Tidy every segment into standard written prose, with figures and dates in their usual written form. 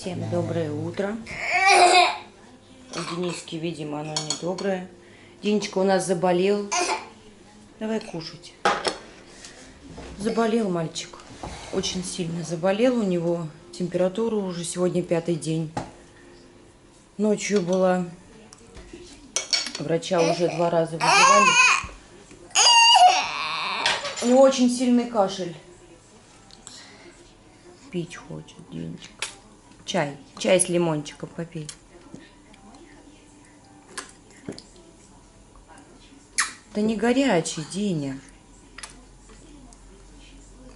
Всем доброе утро. У Дениски, видимо, оно недоброе. Денечка у нас заболел. Давай кушать. Заболел мальчик. Очень сильно заболел. У него температура уже сегодня 5-й день. Ночью была. Врача уже 2 раза вызывали. У него очень сильный кашель. Пить хочет Денечка. Чай. Чай с лимончиком попей. Да не горячий, Деня.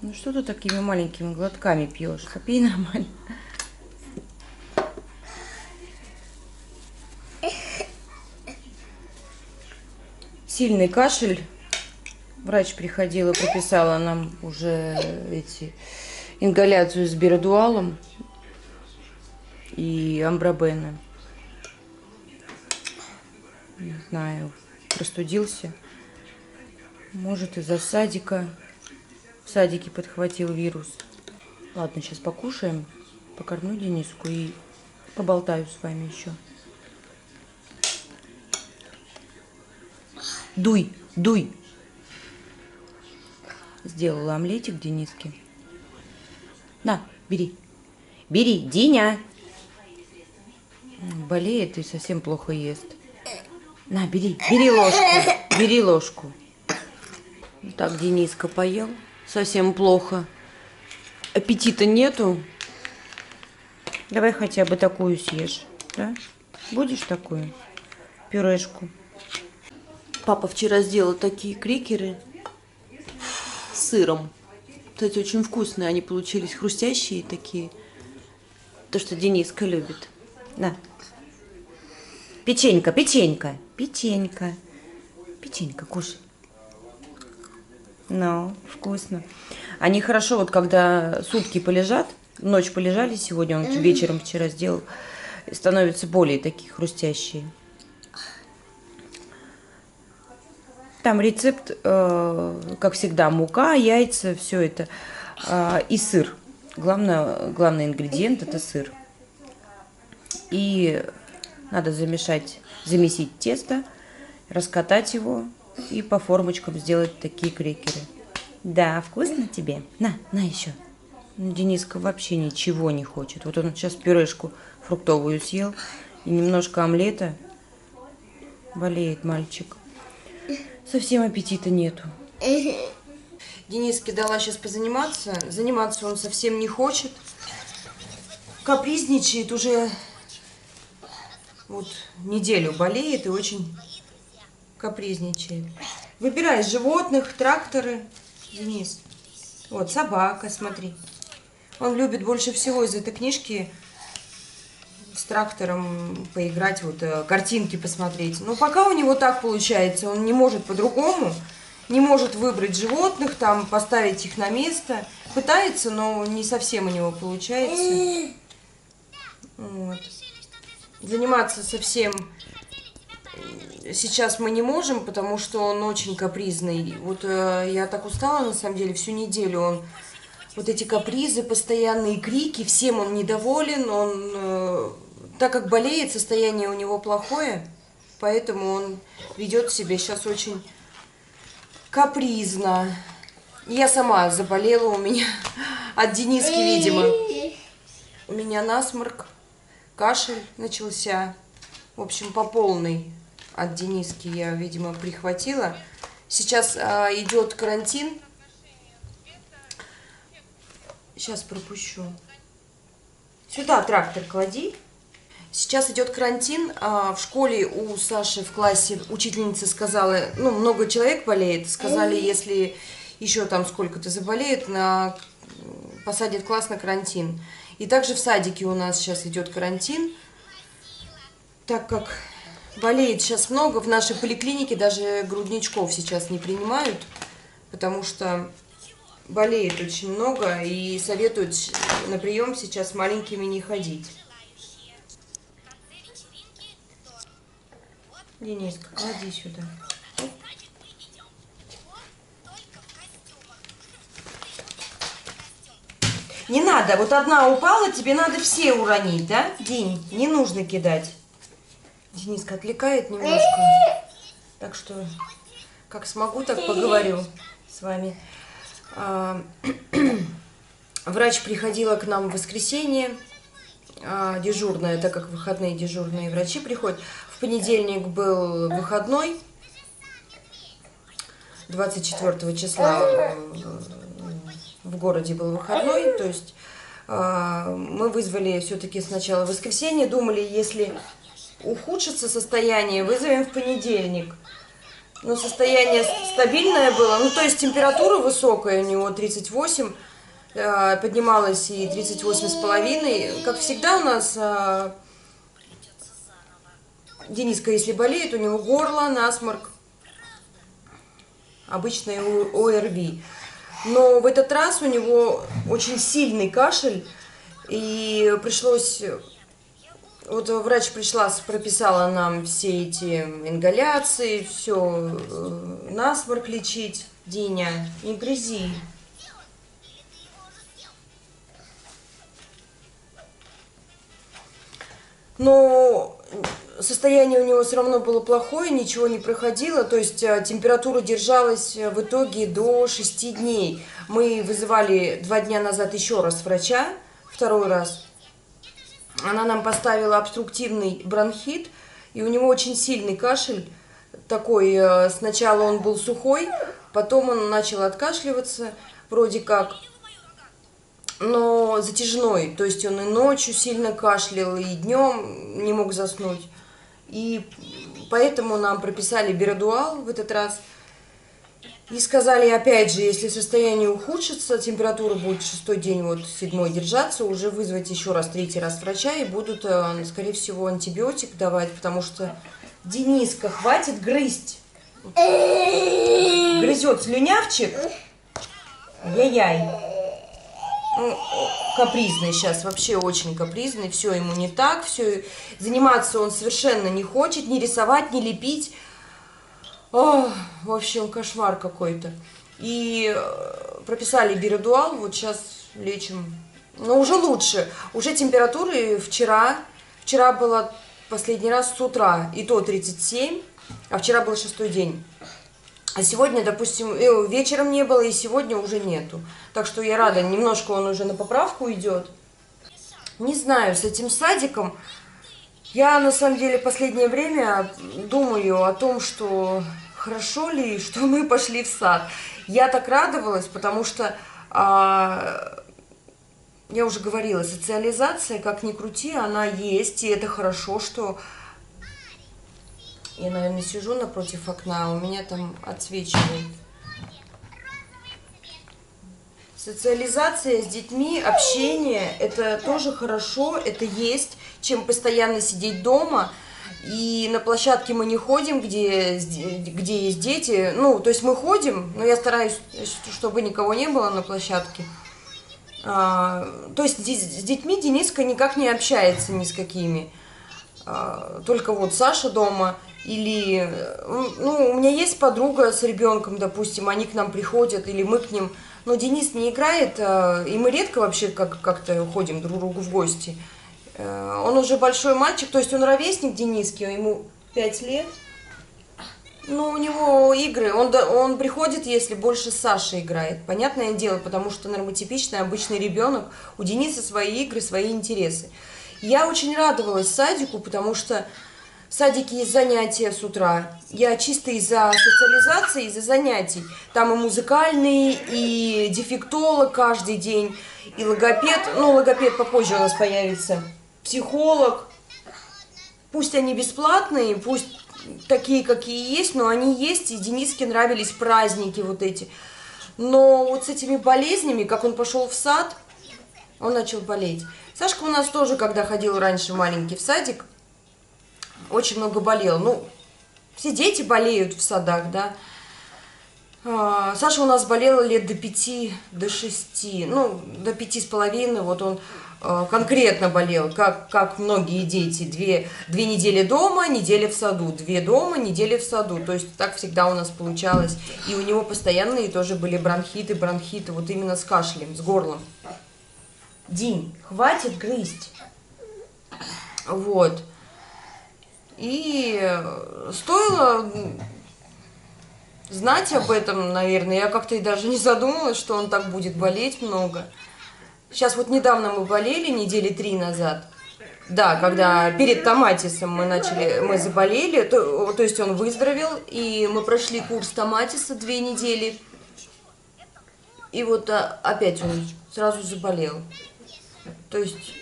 Ну что ты такими маленькими глотками пьешь? Попей нормально. Сильный кашель. Врач приходила, прописала нам уже ингаляцию с биридуалом и амбробеном. Не знаю, простудился. Может, из-за садика. В садике подхватил вирус. Ладно, сейчас покушаем, покормлю Дениску и поболтаю с вами еще. Дуй, дуй. Сделала омлетик Дениске. На, бери. Бери, Диня. Болеет и совсем плохо ест. На, бери, бери ложку. Бери ложку. Так Дениска поел. Совсем плохо. Аппетита нету. Давай хотя бы такую съешь. Да? Будешь такую? Пюрешку. Папа вчера сделал такие крекеры с сыром. Кстати, очень вкусные. Они получились хрустящие такие. То, что Дениска любит. На. Печенька, печенька. Печенька. Печенька, кушай. Ну, вкусно. Они хорошо, вот когда сутки полежат, ночь полежали сегодня, он вечером вчера сделал, становятся более такие хрустящие. Там рецепт, как всегда, мука, яйца, все это. И сыр. Главный ингредиент – это сыр. И надо замесить тесто, раскатать его и по формочкам сделать такие крекеры. Да, вкусно тебе? На еще. Дениска вообще ничего не хочет. Вот он сейчас пюрешку фруктовую съел и немножко омлета. Болеет мальчик. Совсем аппетита нету. Дениске дала сейчас позаниматься. Заниматься он совсем не хочет. Капризничает уже. Вот неделю болеет и очень капризничает. Выбирай животных, тракторы. Денис. Вот собака, смотри. Он любит больше всего из этой книжки с трактором поиграть, вот картинки посмотреть. Но пока у него так получается, он не может по-другому. Не может выбрать животных, там поставить их на место. Пытается, но не совсем у него получается. Вот. Заниматься совсем сейчас мы не можем, потому что он очень капризный. Вот я так устала, на самом деле, всю неделю он... Вот эти капризы, постоянные крики, всем он недоволен. Он, так как болеет, состояние у него плохое, поэтому он ведет себя сейчас очень капризно. Я сама заболела, у меня от Дениски, видимо. У меня насморк, кашель начался. В общем, по полной от Дениски я, видимо, прихватила. Сейчас идет карантин. Сейчас пропущу. Сюда трактор клади. Сейчас идет карантин. В школе у Саши в классе учительница сказала, ну, много человек болеет. Сказали, если еще там сколько-то заболеет, посадят класс на карантин. И также в садике у нас сейчас идет карантин. Так как болеет сейчас много, в нашей поликлинике даже грудничков сейчас не принимают, потому что болеет очень много и советуют на прием сейчас маленькими не ходить. Дениска, клади сюда. Не надо, вот одна упала, тебе надо все уронить, да? Динь, не нужно кидать. Дениска отвлекает немножко. Так что, как смогу, так поговорю с вами. Врач приходила к нам в воскресенье, дежурная, так как выходные дежурные врачи приходят. В понедельник был выходной, 24 числа в городе был выходной, то есть мы вызвали все-таки сначала в воскресенье, думали, если ухудшится состояние, вызовем в понедельник. Но состояние стабильное было, ну то есть температура высокая, у него 38, поднималась и 38,5. Как всегда у нас Дениска, если болеет, у него горло, насморк, обычный ОРВИ. Но в этот раз у него очень сильный кашель, и пришлось... Вот врач пришла, прописала нам все эти ингаляции, все, насморк лечить. Диня, не грызи. Но состояние у него все равно было плохое, ничего не проходило, то есть температура держалась в итоге до 6 дней. Мы вызывали 2 дня назад еще раз врача, второй раз. Она нам поставила обструктивный бронхит, и у него очень сильный кашель. Такой, сначала он был сухой, потом он начал откашливаться, вроде как, но затяжной. То есть он и ночью сильно кашлял, и днем не мог заснуть. И поэтому нам прописали Берадуал в этот раз. И сказали, опять же, если состояние ухудшится, температура будет 6-й день, вот 7-й держаться, уже вызвать еще раз, 3-й раз врача, и будут, скорее всего, антибиотик давать, потому что Дениска, хватит грызть. Грызет слюнявчик. Яй-яй. Капризный сейчас, вообще очень капризный, все ему не так, все, заниматься он совершенно не хочет, ни рисовать, ни лепить. О, в общем, кошмар какой-то. И прописали Берадуал, вот сейчас лечим. Но уже лучше. Уже температуры вчера была последний раз с утра, и то 37, а вчера был 6-й день. А сегодня, допустим, вечером не было, и сегодня уже нету. Так что я рада, немножко он уже на поправку идет. Не знаю, с этим садиком... Я, на самом деле, последнее время думаю о том, что хорошо ли, что мы пошли в сад. Я так радовалась, потому что, я уже говорила, социализация, как ни крути, она есть, и это хорошо, что... Я, наверное, сижу напротив окна, а у меня там отсвечивает. Социализация с детьми, общение, это тоже хорошо, это есть, чем постоянно сидеть дома. И на площадке мы не ходим, где есть дети. Ну, то есть мы ходим, но я стараюсь, чтобы никого не было на площадке. То есть с детьми Дениска никак не общается ни с какими. Только вот Саша дома. Или, ну, у меня есть подруга с ребенком, допустим, они к нам приходят, или мы к ним. Но Денис не играет, и мы редко вообще как-то ходим друг к другу в гости. Он уже большой мальчик, то есть он ровесник Дениски, ему 5 лет. Но у него игры, он приходит, если больше с Сашей играет. Понятное дело, потому что нормотипичный обычный ребенок, у Дениса свои игры, свои интересы. Я очень радовалась садику, потому что в садике есть занятия с утра. Я чисто из-за социализации, из-за занятий. Там и музыкальный, и дефектолог каждый день, и логопед. Ну, логопед попозже у нас появится. Психолог. Пусть они бесплатные, пусть такие, какие есть, но они есть. И Дениске нравились праздники вот эти. Но вот с этими болезнями, как он пошел в сад, он начал болеть. Сашка у нас тоже, когда ходил раньше маленький в садик, очень много болел. Ну, все дети болеют в садах, да. Саша у нас болела лет до 5, до 6, ну, до 5,5. Вот он конкретно болел, как многие дети. Две недели дома, неделя в саду. 2 дома, неделя в саду. То есть так всегда у нас получалось. И у него постоянные тоже были бронхиты, вот именно с кашлем, с горлом. Динь, хватит грызть. Вот. И стоило знать об этом, наверное. Я как-то и даже не задумалась, что он так будет болеть много. Сейчас вот недавно мы болели, недели 3 назад. Да, когда перед томатисом мы заболели, то есть он выздоровел, и мы прошли курс томатиса 2 недели. И вот опять он сразу заболел. То есть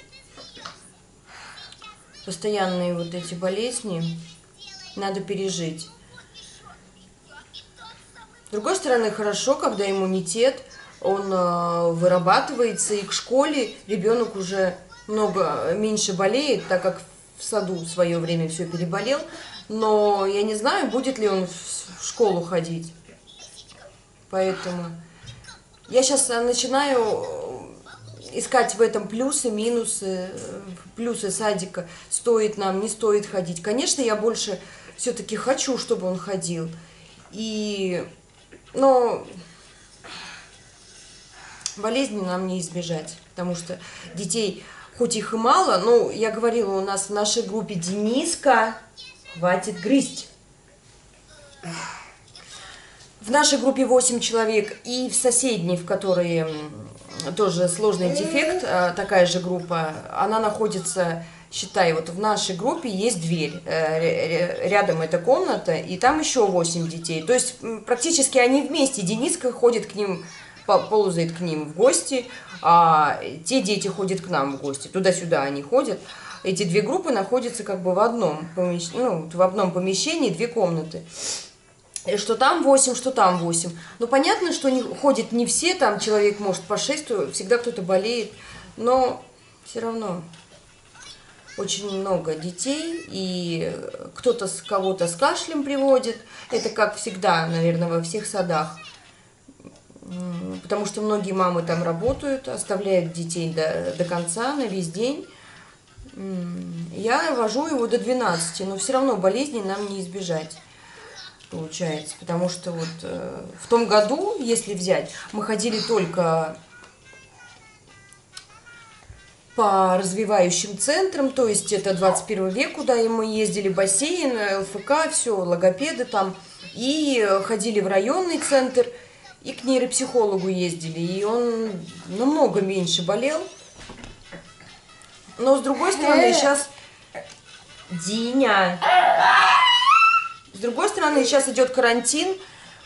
постоянные вот эти болезни надо пережить. С другой стороны, хорошо, когда иммунитет, он вырабатывается, и к школе ребенок уже меньше болеет, так как в саду в свое время все переболел. Но я не знаю, будет ли он в школу ходить. Поэтому я сейчас начинаю искать в этом плюсы, минусы, плюсы садика. Стоит нам, не стоит ходить. Конечно, я больше все-таки хочу, чтобы он ходил. Но болезни нам не избежать, потому что детей, хоть их и мало, но я говорила, у нас в нашей группе Дениска, хватит грызть. В нашей группе 8 человек, и в соседней, в которой тоже сложный дефект, такая же группа, она находится, считай, вот в нашей группе есть дверь, рядом эта комната, и там еще 8 детей. То есть практически они вместе, Дениска ходит к ним, ползает к ним в гости, а те дети ходят к нам в гости, туда-сюда они ходят. Эти две группы находятся как бы в одном помещении, 2 комнаты. Что там 8, что там 8. Но понятно, что ходят не все, там человек может по 6, всегда кто-то болеет, но все равно очень много детей, и кто-то кого-то с кашлем приводит. Это как всегда, наверное, во всех садах. Потому что многие мамы там работают, оставляют детей до конца, на весь день. Я вожу его до 12, но все равно болезней нам не избежать, получается. Потому что вот в том году, если взять, мы ходили только по развивающим центрам, то есть это 21 век, куда мы ездили, бассейн, ЛФК, все, логопеды там, и ходили в районный центр, и к нейропсихологу ездили, и он намного меньше болел. Но с другой стороны, сейчас... Диня! С другой стороны, сейчас идет карантин,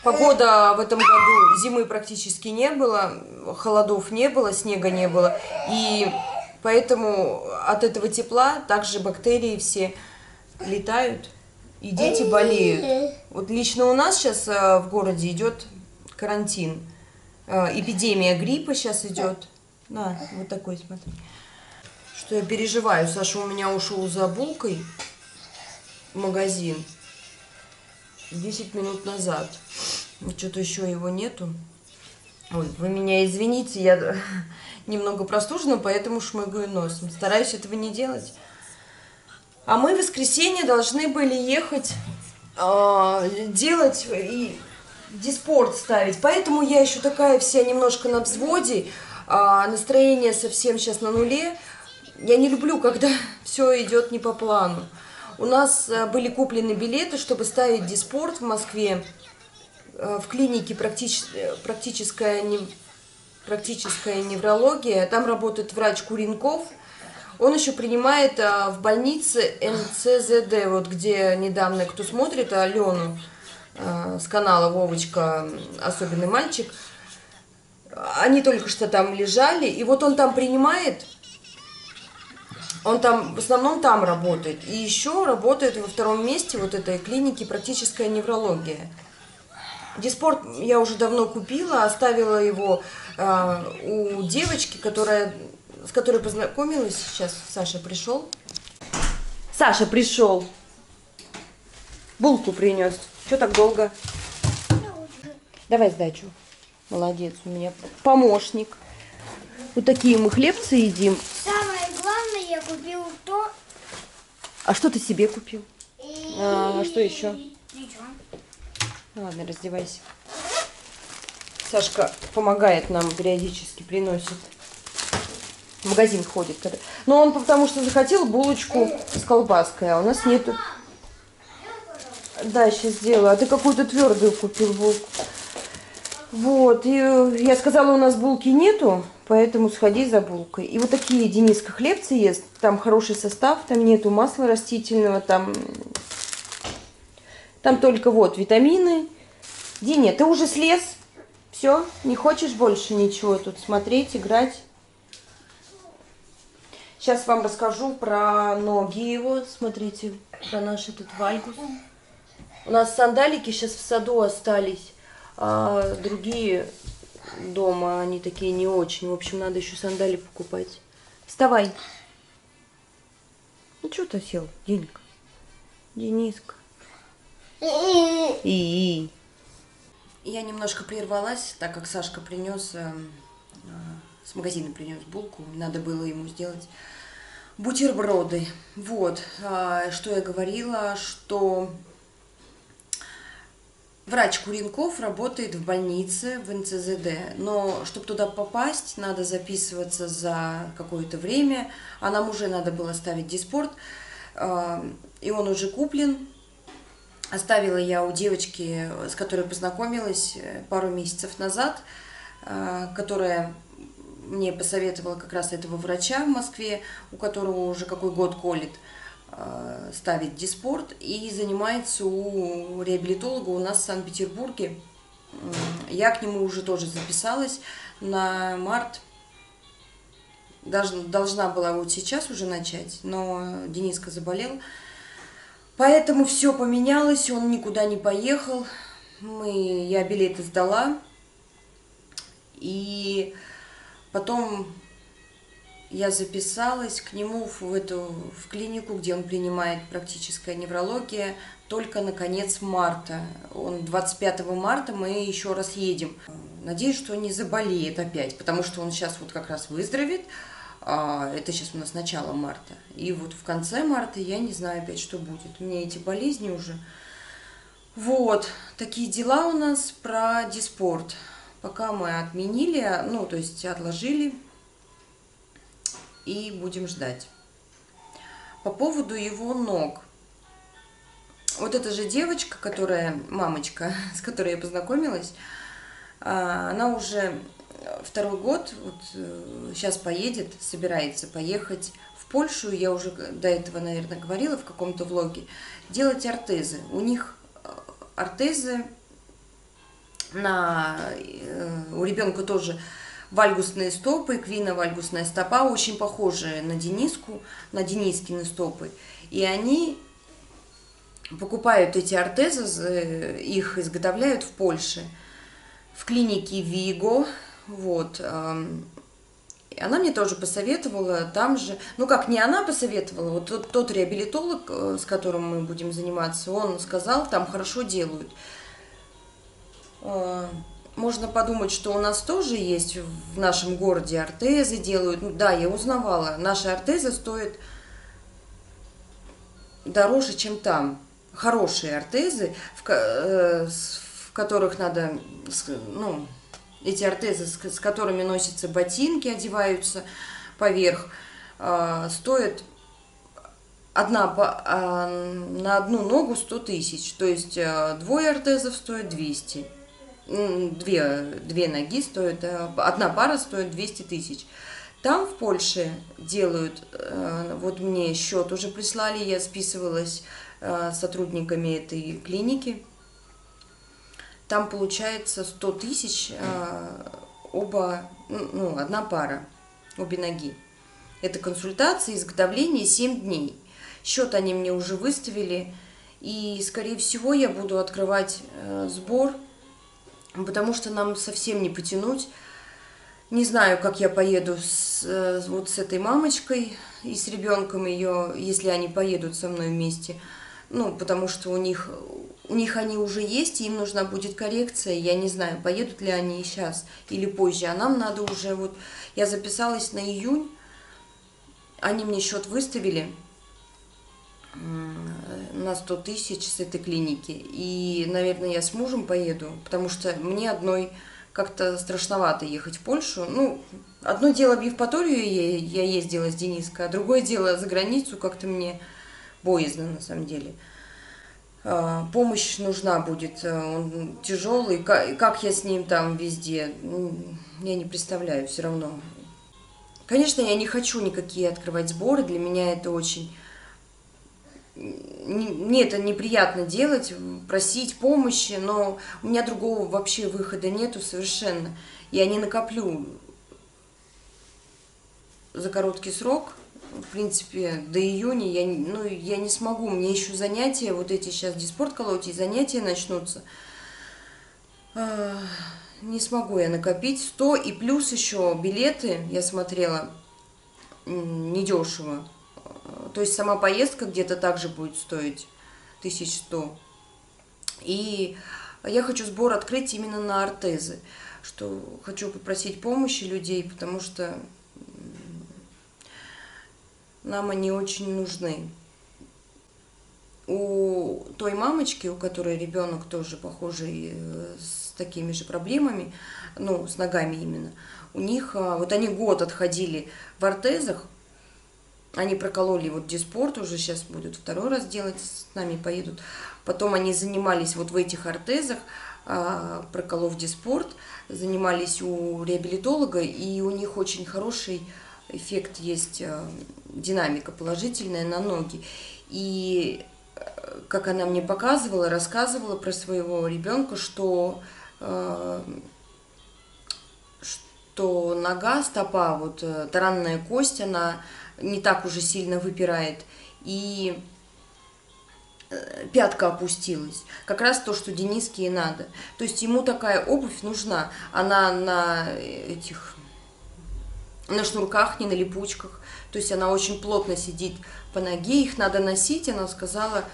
погода в этом году, зимы практически не было, холодов не было, снега не было, и поэтому от этого тепла также бактерии все летают, и дети болеют. Вот лично у нас сейчас в городе идет карантин, эпидемия гриппа сейчас идет. На, вот такой, смотри. Что я переживаю, Саша у меня ушел за булкой в магазин 10 минут назад. Что-то еще его нету. Ой, вы меня извините, я немного простужена, поэтому шмыгаю носом. Стараюсь этого не делать. А мы в воскресенье должны были ехать делать и диспорт ставить. Поэтому я еще такая вся немножко на взводе. Настроение совсем сейчас на нуле. Я не люблю, когда все идет не по плану. У нас были куплены билеты, чтобы ставить диспорт в Москве. В клинике практическая неврология. Там работает врач Куренков. Он еще принимает в больнице НЦЗД, вот где недавно, кто смотрит, Алену с канала Вовочка, особенный мальчик. Они только что там лежали, и вот он там принимает. Он там, в основном там работает. И еще работает во втором месте вот этой клиники практическая неврология. Диспорт я уже давно купила, оставила его у девочки, с которой познакомилась. Сейчас Саша пришел. Саша пришел. Булку принес. Что так долго? Давай сдачу. Молодец, у меня помощник. Вот такие мы хлебцы едим. Самое главное, я купил то. А что ты себе купил? А что еще? Ничего. Ладно, раздевайся. Сашка помогает нам, периодически приносит. В магазин ходит. Но он потому что захотел булочку с колбаской, а у нас нету. Да, сейчас сделаю. А ты какую-то твердую купил булку. Вот, и я сказала, у нас булки нету, поэтому сходи за булкой. И вот такие Дениска хлебцы ест, там хороший состав, там нету масла растительного, там только вот витамины. Диня, ты уже слез? Все? Не хочешь больше ничего тут смотреть, играть? Сейчас вам расскажу про ноги его. Смотрите, про наш этот вальгус. У нас сандалики сейчас в саду остались, а другие дома, они такие не очень. В общем, надо еще сандали покупать. Вставай. Ну, что ты сел, Денька? Дениска. И. Я немножко прервалась, так как Сашка принес, с магазина принес булку. Надо было ему сделать бутерброды. Вот, что я говорила, что врач Куренков работает в больнице в НЦЗД, но чтобы туда попасть, надо записываться за какое-то время, а нам уже надо было ставить диспорт, и он уже куплен. Оставила я у девочки, с которой познакомилась пару месяцев назад, которая мне посоветовала как раз этого врача в Москве, у которого уже какой год колет, ставить диспорт, и занимается у реабилитолога у нас в Санкт-Петербурге. Я к нему уже тоже записалась на март. Должна была вот сейчас уже начать, но Дениска заболел. Поэтому все поменялось, он никуда не поехал. Я билеты сдала. И потом я записалась к нему в клинику, где он принимает практическая неврология, только на конец марта. 25 марта мы еще раз едем. Надеюсь, что не заболеет опять, потому что он сейчас вот как раз выздоровеет. Это сейчас у нас начало марта. И вот в конце марта я не знаю опять, что будет. У меня эти болезни уже. Вот, такие дела у нас про диспорт. Пока мы отменили, ну, то есть отложили. И будем ждать. По поводу его ног. Вот эта же девочка, мамочка, с которой я познакомилась, она уже второй год, вот сейчас собирается поехать в Польшу, я уже до этого, наверное, говорила в каком-то влоге, делать ортезы. У них ортезы, у ребенка тоже вальгусные стопы, эквино-вальгусная стопа, очень похожие на Дениску, на Денискины стопы. И они покупают эти ортезы, их изготовляют в Польше, в клинике Виго. Вот. Она мне тоже посоветовала там же, ну как, не она посоветовала, вот тот реабилитолог, с которым мы будем заниматься, он сказал, там хорошо делают. Можно подумать, что у нас тоже есть в нашем городе ортезы делают. Ну, да, я узнавала, наши ортезы стоят дороже, чем там. Хорошие ортезы, в которых надо, ну, эти ортезы, с которыми носятся ботинки, одеваются поверх, стоят на одну ногу 100 тысяч. То есть двое ортезов стоят 200. Две ноги стоят, одна пара стоит 200 тысяч. Там в Польше делают, вот мне счет уже прислали, я списывалась с сотрудниками этой клиники. Там получается 100 тысяч одна пара, обе ноги. Это консультация, изготовление 7 дней. Счет они мне уже выставили, и, скорее всего, я буду открывать сбор, потому что нам совсем не потянуть. Не знаю, как я поеду с этой мамочкой и с ребенком ее, если они поедут со мной вместе. Ну, потому что у них они уже есть, и им нужна будет коррекция. Я не знаю, поедут ли они сейчас или позже. А нам надо уже, вот, я записалась на июнь, они мне счет выставили на 100 тысяч с этой клиники. И, наверное, я с мужем поеду, потому что мне одной как-то страшновато ехать в Польшу. Ну, одно дело в Евпаторию я ездила с Дениской, а другое дело за границу, как-то мне боязно на самом деле. Помощь нужна будет, он тяжелый, как я с ним там везде, я не представляю все равно. Конечно, я не хочу никакие открывать сборы, для меня это очень... Мне это неприятно делать, просить помощи, но у меня другого вообще выхода нету совершенно. Я не накоплю за короткий срок. В принципе, до июня я не смогу. Мне еще занятия, вот эти сейчас диспорт колоть, и занятия начнутся. Не смогу я накопить 100, и плюс еще билеты, я смотрела, недешево. То есть сама поездка где-то также будет стоить 1100. И я хочу сбор открыть именно на ортезы, что хочу попросить помощи людей, потому что нам они очень нужны. У той мамочки, у которой ребенок тоже похожий с такими же проблемами, ну, с ногами именно, у них, вот они год отходили в ортезах, они прокололи вот диспорт, уже сейчас будут второй раз делать, с нами поедут. Потом они занимались вот в этих ортезах, проколов диспорт, занимались у реабилитолога, и у них очень хороший эффект есть, динамика положительная на ноги. И как она мне показывала, рассказывала про своего ребенка, что нога, стопа, вот таранная кость, она не так уже сильно выпирает, и пятка опустилась. Как раз то, что Дениске и надо. То есть ему такая обувь нужна. Она на шнурках, не на липучках. То есть она очень плотно сидит по ноге, их надо носить, она сказала,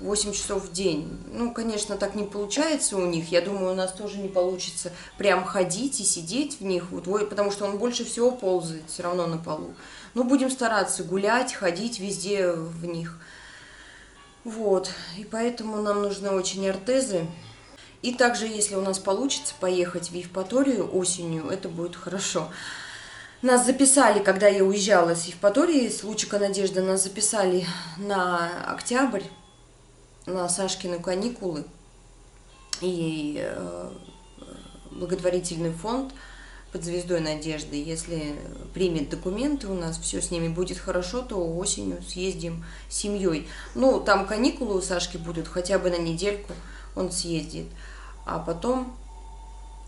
8 часов в день. Ну, конечно, так не получается у них. Я думаю, у нас тоже не получится прям ходить и сидеть в них, потому что он больше всего ползает все равно на полу. Но будем стараться гулять, ходить везде в них. Вот, и поэтому нам нужны очень ортезы. И также, если у нас получится поехать в Евпаторию осенью, это будет хорошо. Нас записали, когда я уезжала с Евпатории, с Лучика Надежды, нас записали на октябрь, на Сашкины каникулы. И благотворительный фонд под звездой Надежды, если примет документы у нас, все с ними будет хорошо, то осенью съездим с семьей. Ну, там каникулы у Сашки будут, хотя бы на недельку он съездит. А потом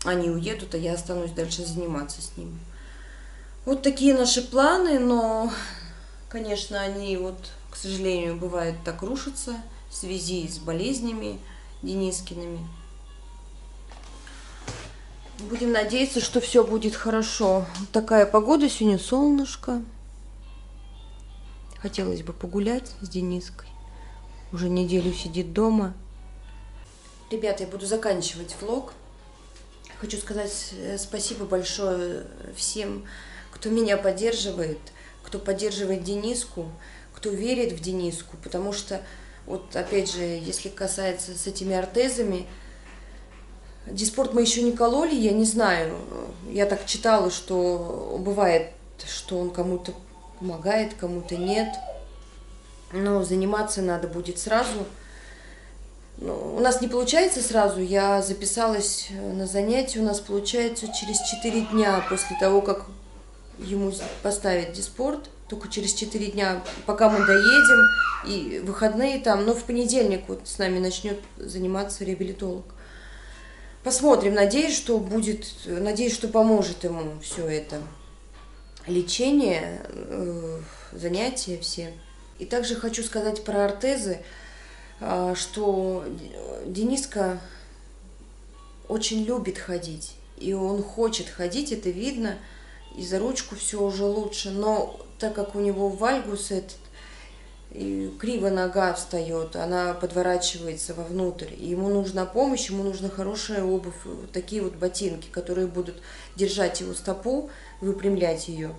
они уедут, а я останусь дальше заниматься с ним. Вот такие наши планы, но, конечно, они вот, к сожалению, бывает так рушатся в связи с болезнями Денискиными. Будем надеяться, что все будет хорошо. Такая погода сегодня, солнышко. Хотелось бы погулять с Дениской. Уже неделю сидит дома. Ребята, я буду заканчивать влог. Хочу сказать спасибо большое всем, кто меня поддерживает, кто поддерживает Дениску, кто верит в Дениску. Потому что, вот опять же, если касается с этими ортезами, диспорт мы еще не кололи, я не знаю. Я так читала, что бывает, что он кому-то помогает, кому-то нет. Но заниматься надо будет сразу. У нас не получается сразу. Я записалась на занятия. У нас получается через 4 дня после того, как ему поставят диспорт. Только через 4 дня, пока мы доедем, и выходные там. Но в понедельник вот с нами начнет заниматься реабилитолог. Посмотрим, надеюсь, что поможет ему все это лечение, занятия все. И также хочу сказать про ортезы, что Дениска очень любит ходить, и он хочет ходить, это видно, и за ручку все уже лучше, но так как у него вальгус этот, и криво нога встает, она подворачивается вовнутрь, и ему нужна помощь, ему нужна хорошая обувь, вот такие вот ботинки, которые будут держать его стопу, выпрямлять ее.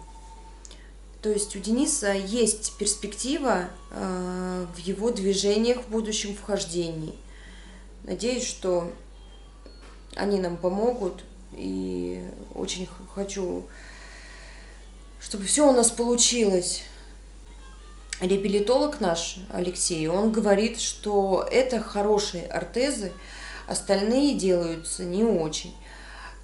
То есть у Дениса есть перспектива в его движениях в будущем вхождении. Надеюсь, что они нам помогут, и очень хочу, чтобы все у нас получилось. Реабилитолог наш, Алексей, он говорит, что это хорошие ортезы, остальные делаются не очень.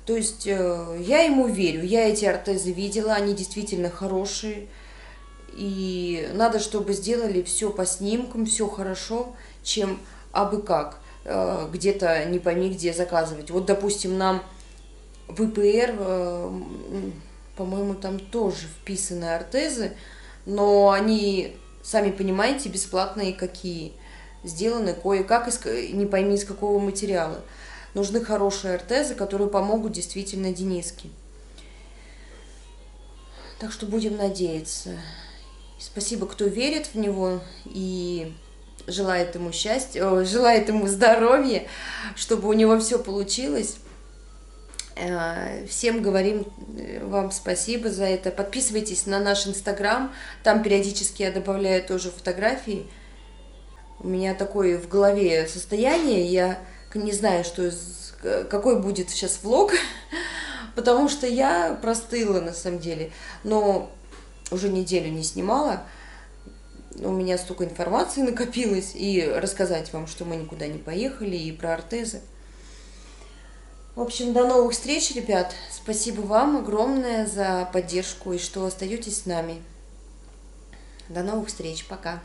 То есть я ему верю, я эти ортезы видела, они действительно хорошие. И надо, чтобы сделали все по снимкам, все хорошо, чем абы как, где-то не пойми где заказывать. Вот, допустим, нам в ИПР, по-моему, там тоже вписаны ортезы, но они, сами понимаете, бесплатные какие. Сделаны кое-как, не пойми из какого материала. Нужны хорошие ортезы, которые помогут действительно Дениске. Так что будем надеяться. Спасибо, кто верит в него и желает ему счастья, желает ему здоровья, чтобы у него все получилось. Всем говорим вам спасибо за это. Подписывайтесь на наш Инстаграм, там периодически я добавляю тоже фотографии. У меня такое в голове состояние, я не знаю, какой будет сейчас влог, потому что я простыла на самом деле, но уже неделю не снимала, у меня столько информации накопилось, и рассказать вам, что мы никуда не поехали, и про ортезы. В общем, до новых встреч, ребят. Спасибо вам огромное за поддержку и что остаетесь с нами. До новых встреч. Пока.